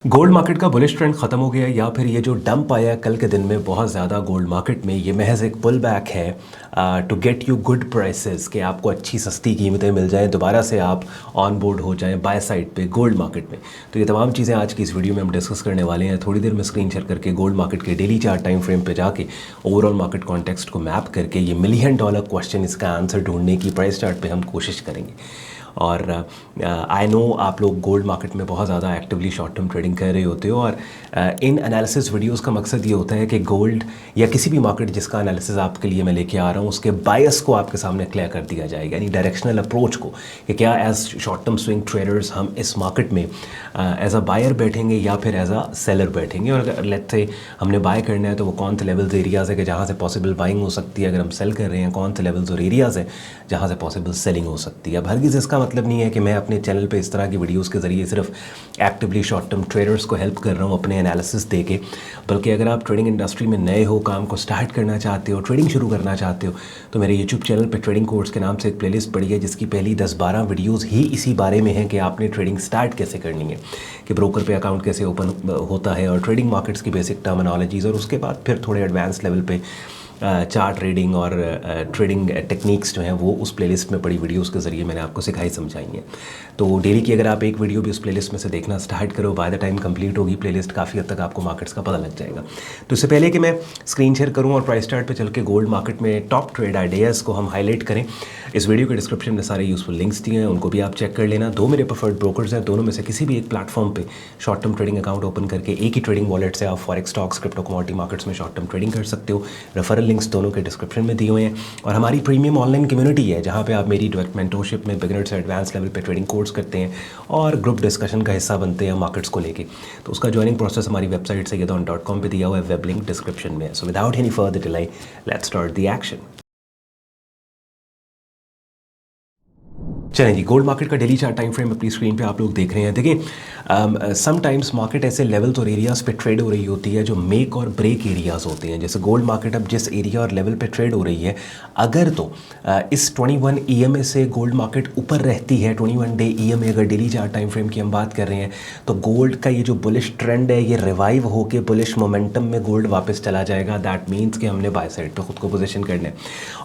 Gold market का bullish trend खत्म हो गया या फिर ये जो डंप आया कल के दिन में बहुत ज़्यादा गोल्ड मार्केट में, ये महज एक पुल बैक है to get you good prices कि आपको अच्छी सस्ती कीमतें मिल जाएं, दोबारा से आप ऑन बोर्ड हो जाएं बाय साइड पे गोल्ड मार्केट में। तो ये तमाम चीज़ें आज की इस वीडियो में हम डिस्कस करने वाले हैं। थोड़ी देर में स्क्रीन शेयर करके गोल्ड मार्केट के डेली चार्ट टाइम फ्रेम पे जाके ओवरऑल मार्केट कॉन्टेक्स्ट को मैप करके ये $1 मिलियन क्वेश्चन, इसका आंसर ढूंढने की प्राइस चार्ट पर हम कोशिश करेंगे। और आई नो आप लोग गोल्ड मार्केट में बहुत ज़्यादा एक्टिवली शॉर्ट टर्म ट्रेडिंग कर रहे होते हो और इन एनालिसिस वीडियोस का मकसद ये होता है कि गोल्ड या किसी भी मार्केट जिसका एनालिसिस आपके लिए मैं लेके आ रहा हूँ उसके बायस को आपके सामने क्लियर कर दिया जाएगा, यानी डायरेक्शनल अप्रोच को कि क्या as short term swing traders हम इस मार्केट में एज अ बायर बैठेंगे या फिर एज अ सेलर बैठेंगे। और अगर लेट्स से हमने बाय करना है तो वो कौन से लेवल्स एरियाज़ है कि जहाँ से पॉसिबल बाइंग हो सकती है, अगर हम सेल कर रहे हैं कौन से लेवल्स और एरियाज़ हैं जहाँ से पॉसिबल सेलिंग हो सकती है। अब हरगिज़ इसका मतलब नहीं है कि मैं अपने चैनल पे इस तरह की वीडियोस के ज़रिए सिर्फ एक्टिवली शॉर्ट टर्म ट्रेडर्स को हेल्प कर रहा हूँ अपने एनालिसिस दे के, बल्कि अगर आप ट्रेडिंग इंडस्ट्री में नए हो, काम को स्टार्ट करना चाहते हो, ट्रेडिंग शुरू करना चाहते हो, तो मेरे यूट्यूब चैनल पे ट्रेडिंग कोर्स के नाम से एक प्लेलिस्ट पड़ी है जिसकी पहली 10-12 वीडियोज़ ही इसी बारे में है कि आपने ट्रेडिंग स्टार्ट कैसे करनी है, कि ब्रोकर पे अकाउंट कैसे ओपन होता है और ट्रेडिंग मार्केट्स की बेसिक टर्मिनोलॉजीज़, और उसके बाद फिर थोड़े एडवांस लेवल पे चार्ट ट्रेडिंग और ट्रेडिंग टेक्निक्स जो हैं वो उस प्लेलिस्ट में पड़ी वीडियोस के ज़रिए मैंने आपको सिखाई समझाई हैं। तो डेली की अगर आप एक वीडियो भी उस प्लेलिस्ट में से देखना स्टार्ट करो, बाय द टाइम कंप्लीट होगी प्लेलिस्ट, काफ़ी हद तक आपको मार्केट्स का पता लग जाएगा। तो इससे पहले कि मैं स्क्रीन शेयर करूँ और प्राइस चार्ट पे चल के गोल्ड मार्केट में टॉप ट्रेड आइडियाज़ को हम हाईलाइट करें, इस वीडियो के डिस्क्रिप्शन में सारे यूजफुल लिंक्स दिए हैं, उनको भी आप चेक कर लेना। दो मेरे प्रेफर्ड ब्रोकर्स हैं, दोनों में से किसी भी एक प्लेटफॉर्म पे short term trading account open करके एक ही ट्रेडिंग वॉलेट से आप forex, stocks, crypto, commodity markets में शॉर्ट टर्म ट्रेडिंग कर सकते हो। रेफरल लिंक्स दोनों के डिस्क्रिप्शन में दिए हुए हैं। और हमारी प्रीमियम ऑनलाइन कम्युनिटी है जहाँ पे आप मेरी डायरेक्ट मेंटरशिप में बिगिनर से एडवांस लेवल पे ट्रेडिंग कोर्स करते हैं और ग्रुप डिस्कशन का हिस्सा बनते हैं मार्केट्स को लेके। तो उसका ज्वाइनिंग प्रोसेस हमारी वेबसाइट सैयदौन.com पे दिया हुआ है, वेब लिंक डिस्क्रिप्शन में है। So without any further delay let's start the action. चलें जी, गोल्ड मार्केट का डेली चार्ट टाइम फ्रेम अपनी स्क्रीन पे आप लोग देख रहे हैं। देखिए समटाइम्स मार्केट ऐसे लेवल्स और एरियाज़ पे ट्रेड हो रही होती है जो मेक और ब्रेक एरियाज़ होते हैं। जैसे गोल्ड मार्केट अब जिस एरिया और लेवल पे ट्रेड हो रही है, अगर तो इस 21 EMA से गोल्ड मार्केट ऊपर रहती है, 21 डे EMA अगर डेली चार्ट टाइम फ्रेम की हम बात कर रहे हैं, तो गोल्ड का ये जो बुलिश ट्रेंड है ये रिवाइव होकर बुलिश मोमेंटम में गोल्ड वापस चला जाएगा। दैट मीन्स कि हमने बाय साइड पे खुद को पोजीशन करना है।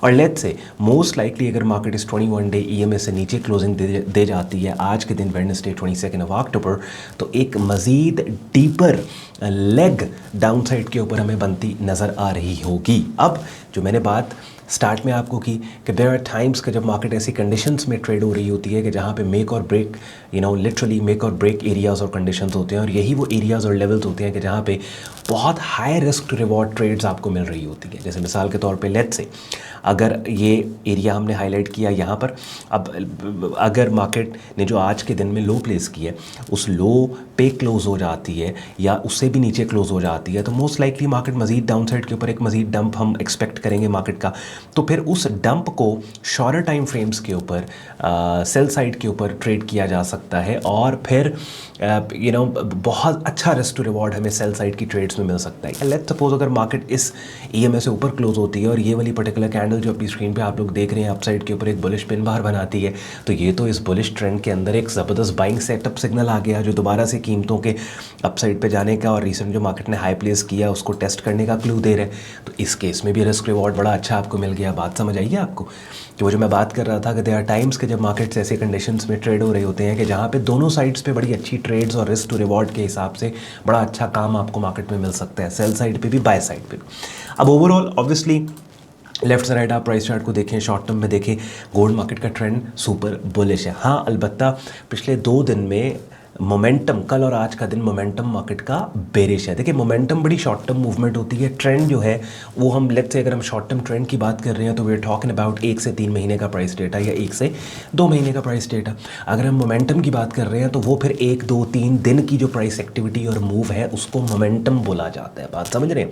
और लेट्स से मोस्ट लाइकली अगर मार्केट इस 21 डे EMA से नीचे क्लोजिंग दे जाती है आज के दिन वेडनेसडे 22 अक्टूबर, तो एक मज़ीद डीपर लेग डाउनसाइड के ऊपर हमें बनती नज़र आ रही होगी। अब जो मैंने बात स्टार्ट में आपको की कि देयर आर टाइम्स कि जब मार्केट ऐसी कंडीशंस में ट्रेड हो रही होती है कि जहाँ पे मेक और ब्रेक, लिटरली मेक और ब्रेक एरियाज़ और कंडीशंस होते हैं, और यही वो एरियाज़ और लेवल्स होते हैं कि जहाँ पे बहुत high risk to reward trades आपको मिल रही होती है। जैसे मिसाल के तौर पे लेट्स से अगर ये एरिया हमने हाईलाइट किया यहाँ पर, अब अगर मार्केट ने जो आज के दिन में लो प्लेस की है उस लो पे क्लोज हो जाती है या उससे भी नीचे क्लोज हो जाती है, तो मोस्ट लाइकली मार्केट मज़ीद डाउनसाइड के ऊपर एक मज़ीद डंप हम एक्सपेक्ट करेंगे मार्केट का। तो फिर उस डंप को शॉर्टर टाइम फ्रेम्स के ऊपर सेल साइड के ऊपर ट्रेड किया जा सकता है और फिर बहुत अच्छा रिस्क टू रिवॉर्ड हमें सेल साइड की ट्रेड्स में मिल सकता है। लेट्स सपोज अगर मार्केट इस EMA से ऊपर क्लोज होती है और ये वाली पर्टिकुलर कैंडल जो अपनी स्क्रीन पे आप लोग देख रहे हैं अपसाइड के ऊपर एक बुलिश पिन बार बनाती है, तो ये तो इस बुलिश ट्रेंड के अंदर एक ज़बरदस्त बाइंग सेटअप सिग्नल आ गया जो दोबारा से कीमतों के अपसाइड पे जाने का और रिसेंट जो मार्केट ने हाई प्लेस किया उसको टेस्ट करने का क्लू दे रहे हैं। तो इस केस में भी रिस्क रिवॉर्ड बड़ा अच्छा आपको मिल गया। बात समझ आई है आपको कि वो जो मैं बात कर रहा था कि देयर आर टाइम्स के जब मार्केट्स ऐसे कंडीशंस में ट्रेड हो रहे होते हैं कि जहाँ पे दोनों साइड्स पे बड़ी अच्छी ट्रेड्स और रिस्क टू रिवॉर्ड के हिसाब से बड़ा अच्छा काम आपको मार्केट में मिल सकता है, सेल साइड पे भी बाय साइड पे भी। अब ओवरऑल ऑब्वियसली लेफ्ट से राइट आप प्राइस चार्ट को देखें, शॉर्ट टर्म में देखें, गोल्ड मार्केट का ट्रेंड सुपर बुलिश है। हाँ, अलबत्ता पिछले 2 दिन में मोमेंटम, कल और आज का दिन मोमेंटम मार्केट का बेरिश है। देखिए मोमेंटम बड़ी शॉर्ट टर्म मूवमेंट होती है, ट्रेंड जो है वो हम लेट्स से अगर हम शॉर्ट टर्म ट्रेंड की बात कर रहे हैं तो वी आर टॉकिंग अबाउट 1 से 3 महीने का प्राइस डेटा या 1 से 2 महीने का प्राइस डेटा। अगर हम मोमेंटम की बात कर रहे हैं तो वो फिर 1, 2, 3 दिन की जो प्राइस एक्टिविटी और मूव है उसको मोमेंटम बोला जाता है। बात समझ रहे हैं?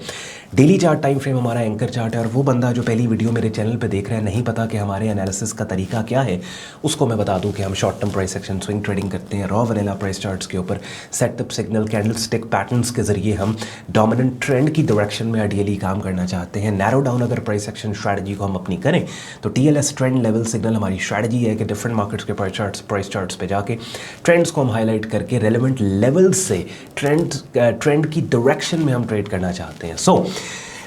डेली चार्ट टाइम फ्रेम हमारा एंकर चार्ट है और वो बंदा जो पहली वीडियो मेरे चैनल पर देख रहा है, नहीं पता कि हमारे एनालिसिस का तरीका क्या है, उसको मैं बता दूँ कि हम short term price action swing trading करते हैं, raw vanilla price price charts के ऊपर setup signal candle stick patterns के ज़रिए हम डोमिनेंट ट्रेंड की डायरेक्शन में आइडियली काम करना चाहते हैं। नैरो डाउन अगर प्राइस एक्शन स्ट्रैटेजी को हम अपनी करें तो TLS ट्रेंड लेवल सिग्नल हमारी स्ट्रैटेजी है कि डिफरेंट मार्केट्स के प्राइस चार्ट्स पे जाके ट्रेंड्स को हम हाईलाइट करके रेलेवेंट लेवल्स से ट्रेंड की डायरेक्शन में हम ट्रेड करना चाहते हैं। सो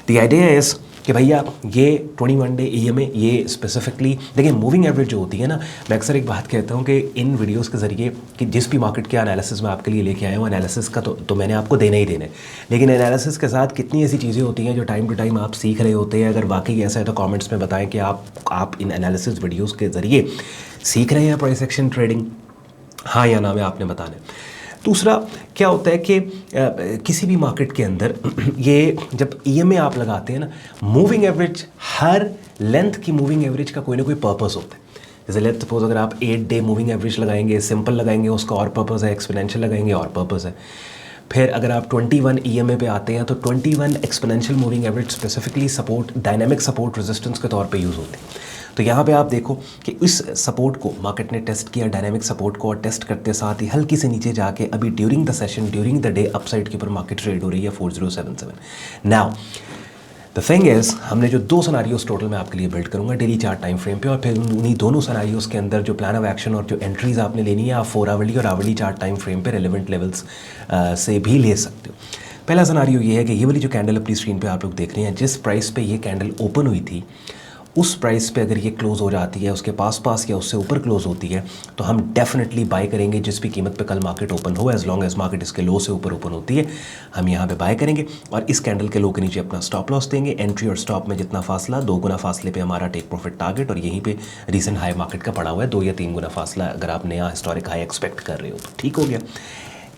द आइडिया इज़ कि भैया ये 21 डे EMA ये स्पेसिफिकली देखिए, मूविंग एवरेज जो होती है ना, मैं अक्सर एक बात कहता हूँ कि इन वीडियोस के ज़रिए कि जिस भी मार्केट के एनालिसिस मैं आपके लिए लेके आया हूँ, एनालिसिस का तो मैंने आपको देना ही देना है, लेकिन एनालिसिस के साथ कितनी ऐसी चीज़ें होती हैं जो टाइम टू टाइम आप सीख रहे होते हैं। अगर वाकई ऐसा है तो कॉमेंट्स में बताएं कि आप इन एनालिसिस वीडियोज़ के ज़रिए सीख रहे हैं प्राइस एक्शन ट्रेडिंग, हाँ या ना में आपने बताना है। दूसरा क्या होता है कि किसी भी मार्केट के अंदर ये जब EMA आप लगाते हैं ना, मूविंग एवरेज, हर लेंथ की मूविंग एवरेज का कोई ना कोई पर्पस होता है। जैसे लेट्स सपोज अगर आप 8 डे मूविंग एवरेज लगाएंगे, सिंपल लगाएंगे, उसका और पर्पस है, एक्सपोनेंशियल लगाएंगे और पर्पस है। फिर अगर आप 21 EMA पे आते हैं तो 21 exponential moving average specifically support, dynamic support resistance के तौर पे यूज़ होते हैं। तो यहाँ पे आप देखो कि इस सपोर्ट को मार्केट ने टेस्ट किया, डायनामिक सपोर्ट को, और टेस्ट करते साथ ही हल्की से नीचे जाके अभी during the session, during the day upside के ऊपर मार्केट ट्रेड हो रही है 4077। नाउ द थिंग इज़, हमने जो 2 सिनारियोस टोटल मैं आपके लिए बिल्ड करूँगा डेली चार्ट टाइम फ्रेम पे, और फिर उन्हीं दोनों सिनारियोस के अंदर जो प्लान ऑफ एक्शन और जो एंट्रीज़ आपने लेनी है, आप 4 आवरली और आवरली चार्ट टाइम फ्रेम पे रेलेवेंट लेवल्स से भी ले सकते हो। पहला सिनारियो ये है कि ये वाली जो कैंडल अपनी स्क्रीन पे आप लोग देख रहे हैं, जिस प्राइस पे ये कैंडल ओपन हुई थी उस प्राइस पे अगर ये क्लोज़ हो जाती है, उसके पास या उससे ऊपर क्लोज़ होती है, तो हम डेफिनेटली बाय करेंगे जिस भी कीमत पे कल मार्केट ओपन हो। एज लॉन्ग एज मार्केट इसके लो से ऊपर ओपन होती है, हम यहाँ पे बाय करेंगे और इस कैंडल के लो के नीचे अपना स्टॉप लॉस देंगे। एंट्री और स्टॉप में जितना फासला, 2 गुना फासले पे हमारा टेक प्रॉफिट टारगेट, और यहीं पे रीसेंट हाई मार्केट का पड़ा हुआ है 2 या 3 गुना फासला। अगर आप नया हिस्टोरिक हाई एक्सपेक्ट कर रहे हो तो ठीक हो गया,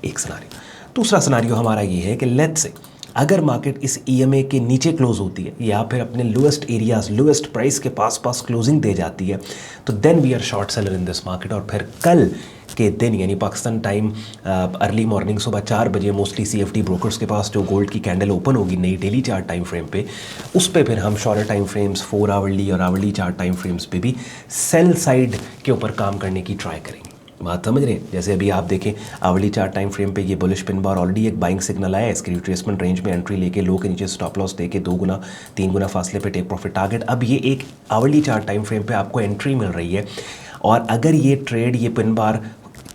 एक सिनारियो। दूसरा सिनारियो हमारा ये है कि लेट्स से अगर मार्केट इस EMA के नीचे क्लोज होती है या फिर अपने लोएस्ट एरियाज, लोएस्ट प्राइस के पास क्लोजिंग दे जाती है, तो then we are short seller in this market. और फिर कल के दिन यानी पाकिस्तान टाइम अर्ली मॉर्निंग सुबह 4 बजे मोस्टली CFD ब्रोकर्स के पास जो गोल्ड की कैंडल ओपन होगी नई डेली चार्ट टाइम फ्रेम पे, उस पे फिर हम शॉर्टर टाइम फ्रेम्स 4 आवरली और आवरली चार्ट टाइम फ्रेम्स पे भी सेल साइड के ऊपर काम करने की ट्राई करेंगे। बात समझ रहे हैं? जैसे अभी आप देखें आवरली चार्ट टाइम फ्रेम पे ये बुलिश पिन बार ऑलरेडी एक बाइंग सिग्नल आया है, इसकी रिट्रेसमेंट रेंज में एंट्री लेके लो के नीचे स्टॉप लॉस देके 2 गुना 3 गुना फासले पे टेक प्रॉफिट टारगेट। अब ये एक आवरली चार्ट टाइम फ्रेम पे आपको एंट्री मिल रही है, और अगर ये ट्रेड ये पिन बार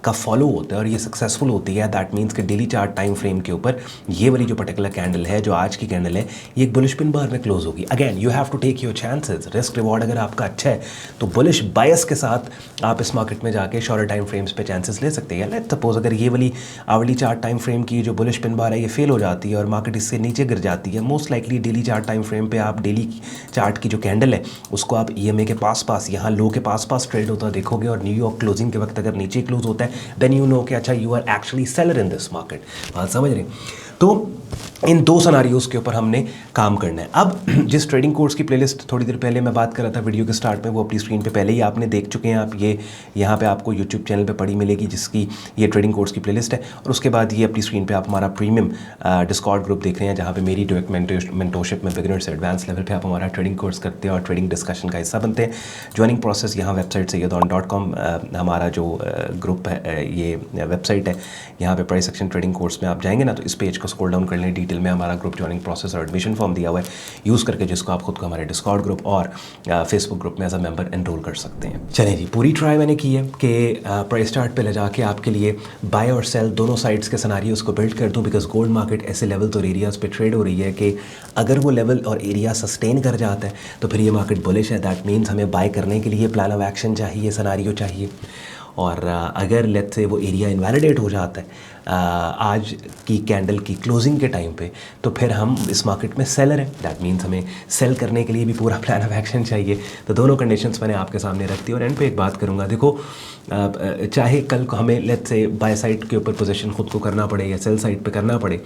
का फॉलो होता है और ये सक्सेसफुल होती है, दैट मीन्स कि डेली चार्ट टाइम फ्रेम के ऊपर ये वाली जो पर्टिकुलर कैंडल है, जो आज की कैंडल है, ये एक बुलिश पिन बार में क्लोज होगी। Again you have to take your chances, risk reward अगर आपका अच्छा है तो बुलिश बायस के साथ आप इस मार्केट में जाके शॉर्टर टाइम फ्रेम्स पे चांसेस ले सकते हैं। लेट्स सपोज अगर ये वाली आवरली चार्ट टाइम फ्रेम की जो बुलिश पिन बार है ये फेल हो जाती है और मार्केट इससे नीचे गिर जाती है, most likely daily chart time frame पे आप डेली चार्ट की जो कैंडल है उसको आप EMA के पास यहाँ लो के पास ट्रेड होता देखोगे, और न्यूयॉर्क क्लोजिंग के वक्त अगर नीचे क्लोज होता है देन यू नो कि अच्छा you are actually seller in this market. बात समझ रहे हैं? तो इन 2 सिनारियोस के ऊपर हमने काम करना है। अब जिस ट्रेडिंग कोर्स की प्लेलिस्ट थोड़ी देर पहले मैं बात कर रहा था वीडियो के स्टार्ट में, वो अपनी स्क्रीन पे पहले ही आपने देख चुके हैं। आप ये यहाँ पे आपको यूट्यूब चैनल पे पड़ी मिलेगी जिसकी ये ट्रेडिंग कोर्स की प्लेलिस्ट है, और उसके बाद ये अपनी स्क्रीन पे आप हमारा प्रीमियम डिस्कॉर्ड ग्रुप देख रहे हैं, जहाँ पे मेरी डायरेक्ट मेंटोरशिप में बिगिनर से एडवांस लेवल पे आप हमारा ट्रेडिंग कोर्स करते हैं और ट्रेडिंग डिस्कशन का हिस्सा बनते हैं। ज्वाइनिंग प्रोसेस यहाँ वेबसाइट sayyadon.com हमारा जो ग्रुप है, ये वेबसाइट है, यहाँ पे प्राइस एक्शन ट्रेडिंग कोर्स में आप जाएंगे ना तो इस पेज को स्क्रॉल डाउन कर लें, डिटेल में हमारा ग्रुप ज्वाइनिंग प्रोसेस और एडमिशन फॉर्म दिया हुआ है, यूज़ करके जिसको आप खुद को हमारे डिस्कॉर्ड ग्रुप और फेसबुक ग्रुप में एज अ मेंबर एनरोल कर सकते हैं। चलें जी, पूरी ट्राई मैंने की है कि प्राइस चार्ट पे ले जाके आपके लिए बाय और सेल दोनों साइड्स के सिनारियोस को बिल्ड कर दूं, बिकॉज गोल्ड मार्केट ऐसे लेवल्स और एरियाज़ पे ट्रेड हो रही है कि अगर वो लेवल और एरिया सस्टेन कर जाता है तो फिर ये मार्केट बुलिश है। दैट मीन्स हमें बाय करने के लिए प्लान ऑफ एक्शन चाहिए, सिनारियो चाहिए, और अगर लेट्स से वो एरिया इनवैलिडेट हो जाता है आज की कैंडल की क्लोजिंग के टाइम पे, तो फिर हम इस मार्केट में सेलर हैं। दैट मीन्स हमें सेल करने के लिए भी पूरा प्लान ऑफ एक्शन चाहिए। तो दोनों कंडीशंस मैंने आपके सामने रख दी, और एंड पे एक बात करूँगा, देखो चाहे कल को हमें लेट्स से बाय साइड के ऊपर पोजीशन खुद को करना पड़े या सेल साइड पे करना पड़े,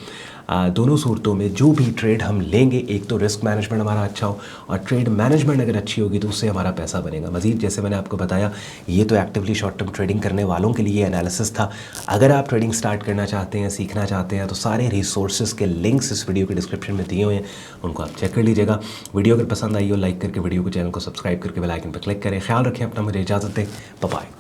दोनों सूरतों में जो भी ट्रेड हम लेंगे, एक तो रिस्क मैनेजमेंट हमारा अच्छा हो, और ट्रेड मैनेजमेंट अगर अच्छी होगी तो उससे हमारा पैसा बनेगा मज़ीद। जैसे मैंने आपको बताया, ये तो एक्टिवली शॉर्ट टर्म ट्रेडिंग करने वालों के लिए एनालिसिस था। अगर आप ट्रेडिंग स्टार्ट करना चाहते हैं, सीखना चाहते हैं, तो सारे रिसोर्सेज के लिंक्स इस वीडियो के डिस्क्रिप्शन में दिए हुए हैं, उनको आप चेक कर लीजिएगा। वीडियो अगर पसंद आई हो लाइक करके वीडियो को, चैनल को सब्सक्राइब करके बेल आइकन पर क्लिक करें। ख्याल रखें अपना, मुझे इजाज़त दें, बाय बाय।